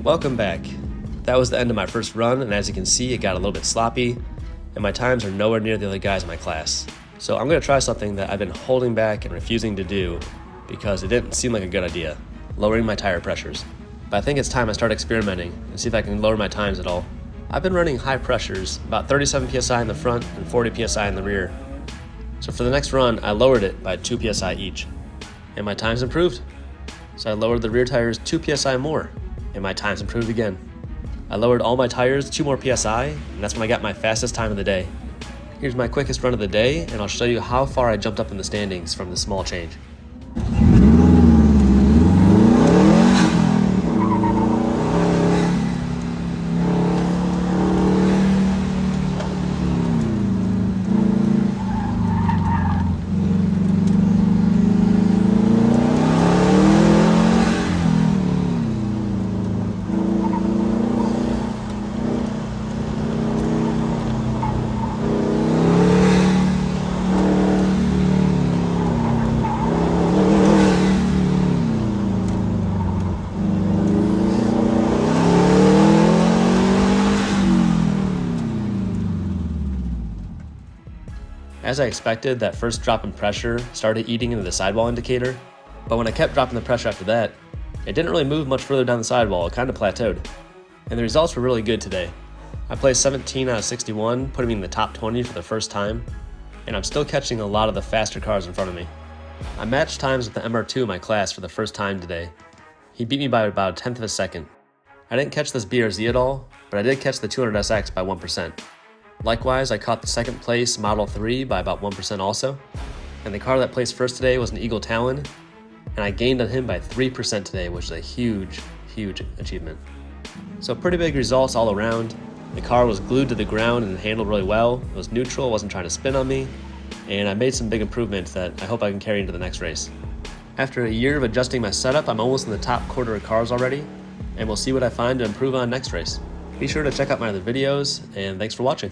Welcome back. That was the end of my first run, and as you can see, it got a little bit sloppy, and my times are nowhere near the other guys in my class. So I'm going to try something that I've been holding back and refusing to do because it didn't seem like a good idea, lowering my tire pressures. But I think it's time I start experimenting and see if I can lower my times at all. I've been running high pressures, about 37 psi in the front and 40 psi in the rear. So for the next run, I lowered it by 2 psi each, and my times improved. So I lowered the rear tires 2 psi more, and my times improved again. I lowered all my tires 2 more psi, and that's when I got my fastest time of the day. Here's my quickest run of the day, and I'll show you how far I jumped up in the standings from this small change. As I expected, that first drop in pressure started eating into the sidewall indicator, but when I kept dropping the pressure after that, it didn't really move much further down the sidewall. It kind of plateaued. And the results were really good today. I placed 17 out of 61, putting me in the top 20 for the first time, and I'm still catching a lot of the faster cars in front of me. I matched times with the MR2 in my class for the first time today. He beat me by about 1/10 of a second. I didn't catch this BRZ at all, but I did catch the 200SX by 1%. Likewise, I caught the second place Model 3 by about 1% also, and the car that placed first today was an Eagle Talon, and I gained on him by 3% today, which is a huge achievement. So pretty big results all around. The car was glued to the ground and handled really well. It was neutral, wasn't trying to spin on me, and I made some big improvements that I hope I can carry into the next race. After a year of adjusting my setup, I'm almost in the top quarter of cars already, and we'll see what I find to improve on next race. Be sure to check out my other videos, and thanks for watching.